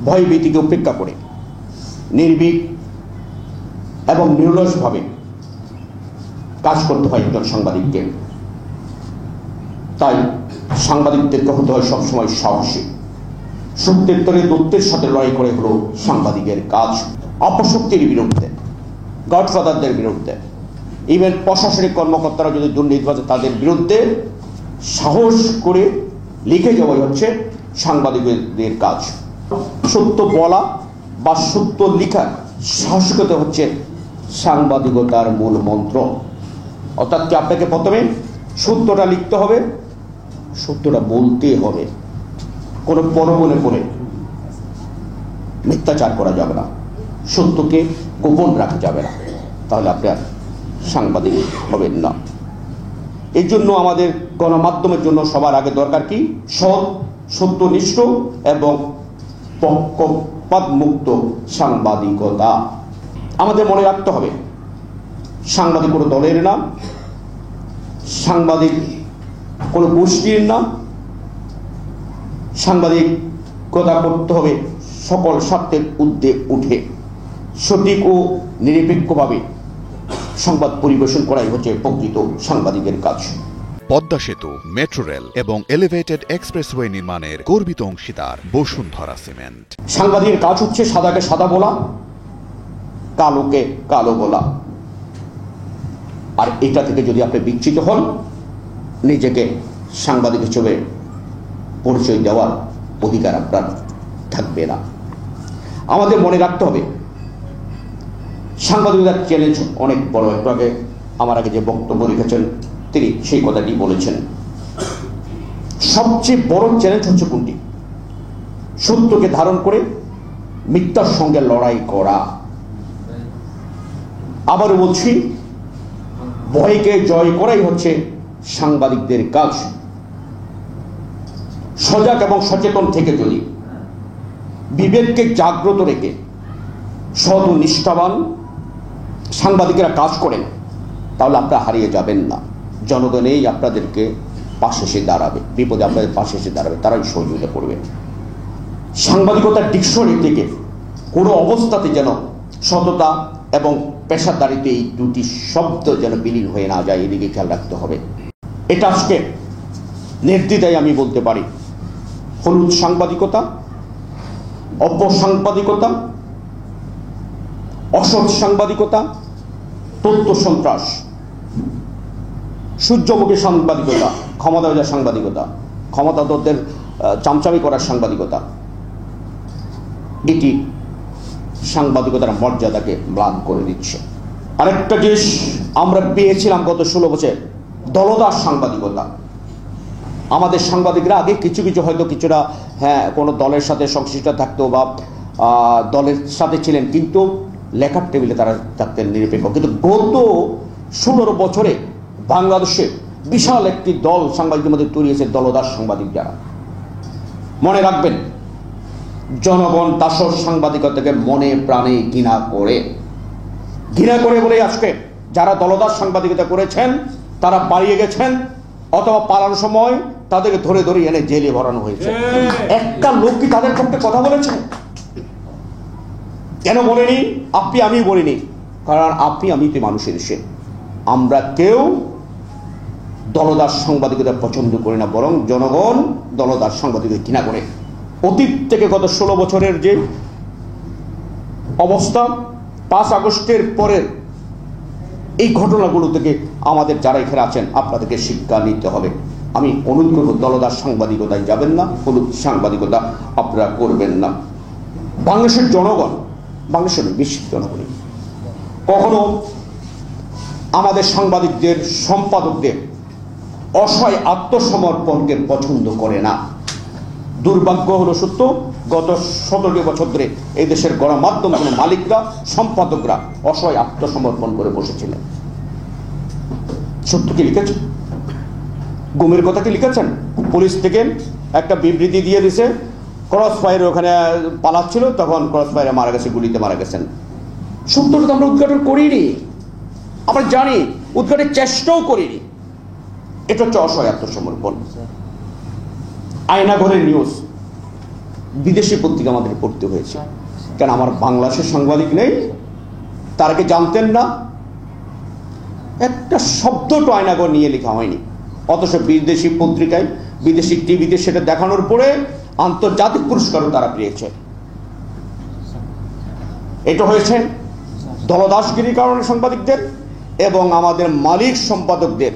ভয়ভীতিকে উপেক্ষা করে নির্ভীক এবং নিরলসভাবে কাজ করতে হয় একজন সাংবাদিককে। তাই সাংবাদিকদেরকে হতে হয় সবসময় সাহসী। সত্যের তরে দৈত্যের সাথে লড়াই করে হলো সাংবাদিকের কাজ। অপশক্তির বিরুদ্ধে, গডফাদারদের বিরুদ্ধে, ইভেন প্রশাসনিক কর্মকর্তারা যদি দুর্নীতিবাজ তাদের বিরুদ্ধে সাহস করে লিখে যাওয়াই হচ্ছে সাংবাদিকদের কাজ। সত্য বলা বা সত্য লেখার সাহসিকতা হচ্ছে সাংবাদিকতার মূল মন্ত্র। অর্থাৎ কি আপনাকে প্রথমে সত্যটা লিখতে হবে, সত্যটা বলতে হবে, কোনো পরমনে করে মিথ্যাচার করা যাবে না, সত্যকে গোপন রাখা যাবে না, তাহলে আপনি আর সাংবাদিক হবেন না। এই জন্য আমাদের গণমাধ্যমের জন্য সবার আগে দরকার কি? সৎ, সত্যনিষ্ঠ এবং পক্ষপাতমুক্ত সাংবাদিকতা। আমাদের মনে রাখতে হবে সাংবাদিক কোনো দলের নাম, সাংবাদিক কোনো গোষ্ঠীর নাম। সাংবাদিকতা করতে হবে সকল স্বার্থের ঊর্ধ্বে উঠে সঠিক ও নিরপেক্ষভাবে সংবাদ পরিবেশন করাই হচ্ছে প্রকৃত সাংবাদিকের কাজ। পদ্মা সেতু, মেট্রো রেল এবং এলিভেটেড এক্সপ্রেসওয়ে নির্মাণের গর্বিত অংশীদার বসুন্ধরা সিমেন্ট। সাংবাদিকের কাজ হচ্ছে সাদাকে সাদা বলা, কালোকে কালো বলা। আর এটা থেকে যদি আপনি বিচ্যুত হন, নিজেকে সাংবাদিক হিসেবে পরিচয় দেওয়ার অধিকার আপনার থাকবে না। আমাদের মনে রাখতে হবে সাংবাদিকতার চ্যালেঞ্জ অনেক বড়। একটু আগে আমার আগে যে বক্তব্য রেখেছেন তিনি সেই কথাটি বলেছেন। সবচেয়ে বড় চ্যালেঞ্জ হচ্ছে কোনটি? সত্যকে ধারণ করে মিথ্যার সঙ্গে লড়াই করা। আবারও বলছি, ভয়কে জয় করাই হচ্ছে সাংবাদিকদের কাজ। সজাগ এবং সচেতন থেকে যদি বিবেককে জাগ্রত রেখে সৎ ও নিষ্ঠাবান সাংবাদিকেরা কাজ করেন, তাহলে আপনারা হারিয়ে যাবেন না। জনগণেই আপনাদেরকে পাশে এসে দাঁড়াবে, বিপদে আপনাদের পাশে এসে দাঁড়াবে, তারাই সহযোগিতা করবে। সাংবাদিকতার ডিকশনারি থেকে কোনো অবস্থাতে যেন সততা এবং পেশাদারিতে এই দুটি শব্দ যেন বিলীন হয়ে না যায়, এদিকে খেয়াল রাখতে হবে। এটা আজকে নির্দ্বিধায় আমি বলতে পারি, হলুদ সাংবাদিকতা, অপসাংবাদিকতা, অসৎ সাংবাদিকতা, তথ্য সন্ত্রাস, সূর্যমুখী সাংবাদিকতা, ক্ষমতাবাজার সাংবাদিকতা, ক্ষমতাধরদের চামচামি করার সাংবাদিকতা, এটি সাংবাদিকতার মর্যাদাকে ম্লান করে দিচ্ছে। আরেকটা জিনিস আমরা পেয়েছিলাম গত 16 বছর, দলদাস সাংবাদিকতা। আমাদের সাংবাদিকরা আগে কিছু কিছু হয়তো কিছুটা কোনো দলের সাথে সংশ্লিষ্ট থাকতো বা দলের সাথে ছিলেন, কিন্তু লেখার টেবিলে তারা থাকতেন নিরপেক্ষ। কিন্তু গত 16 বছরে বাংলাদেশে বিশাল একটি দল সাংবাদিকদের মধ্যে তৈরি হয়েছে, দলদাস সাংবাদিক যারা। মনে রাখবেন, জনগণ দাসর সাংবাদিকতাকে মনে প্রাণে ঘৃণা করে বলে আজকে যারা দলদাস সাংবাদিকতা করেছেন তারা পালিয়ে গেছেন, অথবা পালানোর সময় তাদেরকে ধরে ধরে এনে জেলে ভরানো হয়েছে। একটা লোক কি তাদের পক্ষে কথা বলেছে? কেন বলেনি? আপনি আমি বলিনি, কারণ আপনি আমি তো মানুষের দেশে, আমরা কেউ দলদাস সাংবাদিকতা পছন্দ করি না, বরং জনগণ দলদাস সাংবাদিকতা ঘৃণা করে। অতীত থেকে গত 16 বছরের যে অবস্থা, 5 আগস্টের পরের এই ঘটনাগুলো থেকে আমাদের যারা এখানে আছেন আপনাদেরকে শিক্ষা নিতে হবে। আমি অনুরোধ করব, দলদাস সাংবাদিকতায় যাবেন না, হলুদ সাংবাদিকতা আপনারা করবেন না। বাংলাদেশের জনগণ, বাংলাদেশের বিশ্বের জনগণই কখনো আমাদের সাংবাদিকদের, সম্পাদকদের অসহায় আত্মসমর্পণকে পছন্দ করে না। দুর্ভাগ্য হলো সত্য, গত 17 বছর ধরে এই দেশের গণমাধ্যমগুলো মালিকরা, সম্পাদকরা অসহায় আত্মসমর্পণ করে বসেছিলেন। সত্য কি লিখেছেন? গুমের কথা কি লিখেছেন? পুলিশ থেকে একটা বিবৃতি দিয়ে দিছে, ক্রস ফায়ার ওখানে পালাচ্ছিল, তখন ক্রস ফায়ারে মারা গেছে, গুলিতে মারা গেছেন। সত্যটা তো আমরা উদ্ঘাটন করিনি, আমরা জানি, উদ্ঘাটনের চেষ্টাও করিনি। এটা হচ্ছে অসহায় আত্মসমর্পণ। আয়নাঘরের নিউজ, বিদেশি পত্রিকা আমাদের পড়তে হয়েছে। কেন আমার বাংলাদেশের সাংবাদিক নেই? তারা কি জানতেন না? একটা শব্দ টয়নাগর নিয়ে লেখা হয়নি, অথচ বিদেশি পত্রিকায় বিদেশি টিভিতে সেটা দেখানোর পরে আন্তর্জাতিক পুরস্কারও তারা পেয়েছে। এটা হয়েছে দলদাসগিরির কারণে সাংবাদিকদের এবং আমাদের মালিক সম্পাদকদের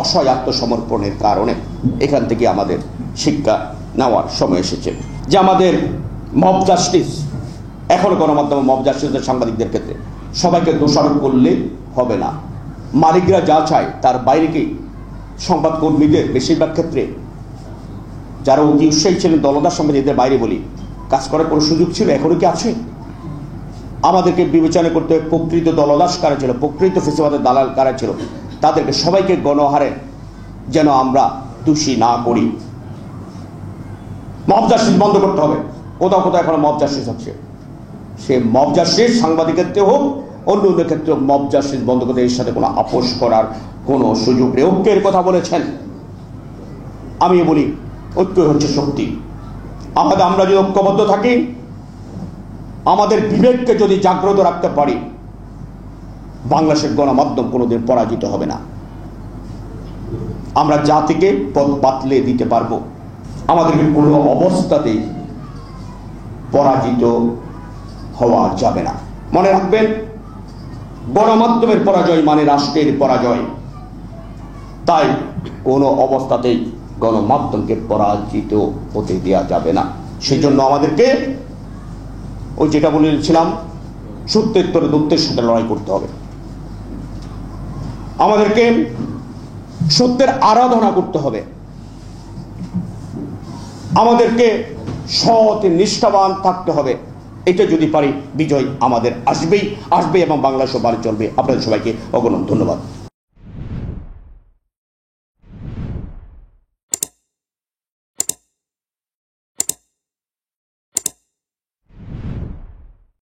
অসহায় আত্মসমর্পণের কারণে। এখান থেকে আমাদের শিক্ষা নেওয়ার সময় এসেছে যে আমাদের মব জাস্টিস, এখনো গণমাধ্যমে মব জাস্টিসের সাংবাদিকদের ক্ষেত্রে সবাইকে দোষারোপ করলে হবে না। মালিকরা যা চায় তার বাইরে কি সংবাদকর্মীদের বেশিরভাগ ক্ষেত্রে যারা অতি উৎসাহী ছিলেন দলদাস সাংবাদিকদের বাইরে বলি কাজ করার কোনো সুযোগ ছিল? এখনো কি আছে? আমাদেরকে বিবেচনা করতে হবে প্রকৃত দলদাস কারা ছিল, প্রকৃত ফেসিবাদের দালাল কারা ছিল, তাদেরকে সবাইকে গণহারে যেন আমরা দোষী না করি। মব জাস্টিস বন্ধ করতে হবে। কোথাও কোথাও এখনো মব জাস্টিস হচ্ছে, সে মব জাস্টিস সাংবাদিকের ক্ষেত্রে হোক অন্য অন্য ক্ষেত্রে মব জাস্টিস বন্ধ করতে এর সাথে কোনো আপোষ করার কোনো সুযোগ নেই। ঐক্যের কথা বলেছেন, আমি বলি ঐক্য হচ্ছে শক্তি। আমরা যদি ঐক্যবদ্ধ থাকি, আমাদের বিবেককে যদি জাগ্রত রাখতে পারি, বাংলাদেশের গণমাধ্যম কোনোদিন পরাজিত হবে না। আমরা জাতিকে পথ বাতলে দিতে পারবো। আমাদেরকে কোনো অবস্থাতেই পরাজিত হওয়া যাবে না। মনে রাখবেন, গণমাধ্যমের পরাজয় মানে রাষ্ট্রের পরাজয়। তাই কোনো অবস্থাতেই গণমাধ্যমকে পরাজিত হতে দেওয়া যাবে না। সেই জন্য আমাদেরকে ওই যেটা বলেছিলাম, সত্যের দূতের সাথে লড়াই করতে হবে। আমাদেরকে সত্যের আরাধনা করতে হবে। আমাদেরকে সৎ নিষ্ঠাবান থাকতে হবে। এটা যদি পারি, বিজয় আমাদের আসবেই এবং বাংলাদেশও ভালো চলবে। আপনাদের সবাইকে অগণন ধন্যবাদ।